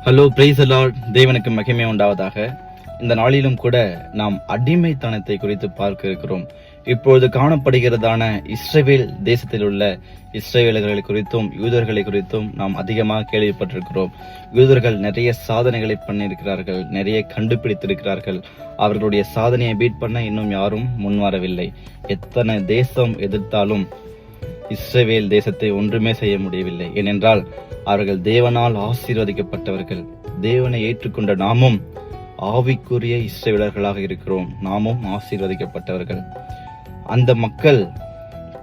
Hello, praise the Lord. தேவனுக்கு மகிமை உண்டாவதாக. இந்த நாளிலும் கூட நாம் அடிமைத்தனத்தை குறித்து பார்க்க இருக்கிறோம். இப்பொழுது காணப்படுகிறதான இஸ்ரவேல் தேசத்தில் உள்ள இஸ்ரவேலர்களை குறித்தும் யூதர்களை குறித்தும் நாம் அதிகமாக கேள்விப்பட்டிருக்கிறோம். யூதர்கள் நிறைய சாதனைகளை பண்ணியிருக்கிறார்கள், நிறைய கண்டுபிடித்திருக்கிறார்கள். அவர்களுடைய சாதனையை பீட் பண்ண இன்னும் யாரும் முன்வரவில்லை. எத்தனை தேசம் எதிர்த்தாலும் இஸ்ரவேல் தேசத்தை ஒன்றுமே செய்ய முடியவில்லை. ஏனென்றால் அவர்கள் தேவனால் ஆசீர்வதிக்கப்பட்டவர்கள். தேவனை ஏற்றுக்கொண்ட நாமும் ஆவிக்குரிய இஸ்ரவேலர்களாக இருக்கிறோம். நாமும் ஆசீர்வதிக்கப்பட்டவர்கள். அந்த மக்கள்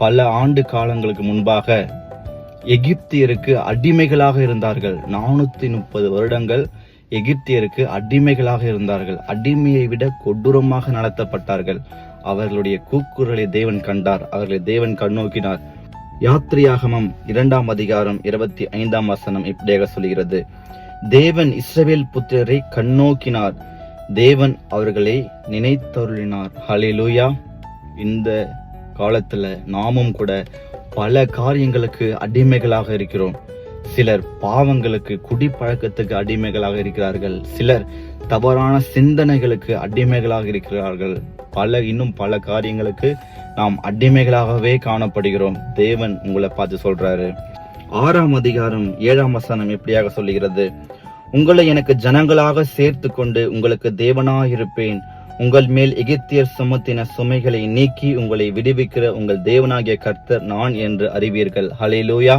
பல ஆண்டு காலங்களுக்கு முன்பாக எகிப்தியருக்கு அடிமைகளாக இருந்தார்கள். 430 வருடங்கள் எகிப்தியருக்கு அடிமைகளாக இருந்தார்கள். அடிமையை விட கொடூரமாக நடத்தப்பட்டார்கள். அவர்களுடைய கூக்குரலை தேவன் கண்டார். அவர்களை தேவன் கண்ணோக்கினார். யாத்திரையாகமம் 2ஆம் அதிகாரம் 25ஆம் வசனம் இப்படியாக சொல்கிறது: தேவன் இஸ்ரவேல் புத்திரரை கண்ணோக்கினார், தேவன் அவர்களை நினைத்தருளினார். ஹல்லேலூயா. இந்த காலத்துல நாமும் கூட பல காரியங்களுக்கு அடிமைகளாக இருக்கிறோம். சிலர் பாவங்களுக்கு, குடிப்பழக்கத்துக்கு அடிமைகளாக இருக்கிறார்கள். சிலர் தவறான சிந்தனைகளுக்கு அடிமைகளாக இருக்கிறார்கள். இன்னும் பல காரியங்களுக்கு நாம் அடிமைகளாகவே காணப்படுகிறோம். தேவன் உங்களை பார்த்து சொல்றாரு. 6ஆம் அதிகாரம் 7ஆம் வசனம் இப்படியாக சொல்லுகிறது: உங்களை எனக்கு ஜனங்களாக சேர்த்து கொண்டு உங்களுக்கு தேவனாயிருப்பேன். உங்கள் மேல் எகிப்தியர் சுமத்தின சுமைகளை நீக்கி உங்களை விடுவிக்கிற உங்கள் தேவனாகிய கர்த்தர் நான் என்று அறிவீர்கள். ஹல்லேலூயா.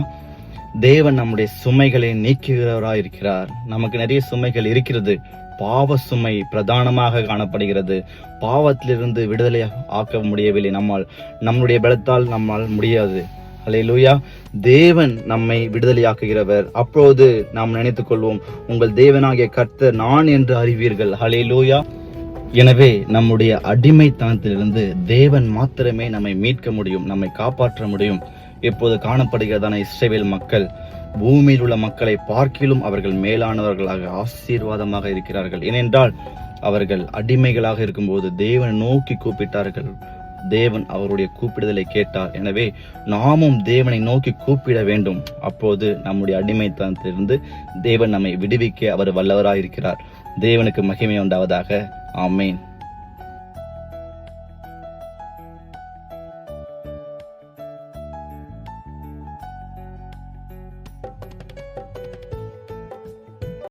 தேவன் நம்முடைய சுமைகளை நீக்குகிறவராயிருக்கிறார். நமக்கு நிறைய சுமைகள் இருக்கிறது. பாவ சுமை பிரதானமாக காணப்படுகிறது. பாவத்திலிருந்து விடுதலை ஆக்க முடியவில்லை. நம்முடைய பலத்தால் நம்மால் முடியாது. ஹல்லேலூயா. தேவன் நம்மை விடுதலையாக்குகிறவர். அப்போது நாம் நினைத்துக் கொள்வோம், உங்கள் தேவனாகிய கர்த்தர் நான் என்று அறிவீர்கள். ஹல்லேலூயா. எனவே நம்முடைய அடிமைத்தனத்திலிருந்து தேவன் மாத்திரமே நம்மை மீட்க முடியும், நம்மை காப்பாற்ற முடியும். இப்போது காணப்படுகிறதான இஸ்ரவேல் மக்கள் பூமியில் உள்ள மக்களை பார்க்கிலும் அவர்கள் மேலானவர்களாக, ஆசீர்வாதமாக இருக்கிறார்கள். ஏனென்றால் அவர்கள் அடிமைகளாக இருக்கும்போது தேவனை நோக்கி கூப்பிட்டார்கள். தேவன் அவருடைய கூப்பிடுதலை கேட்டார். எனவே நாமும் தேவனை நோக்கி கூப்பிட வேண்டும். அப்போது நம்முடைய அடிமைத்தனத்திலிருந்து தேவன் நம்மை விடுவிக்க அவர் வல்லவராயிருக்கிறார். தேவனுக்கு மகிமை உண்டாவதாக. ஆமென்.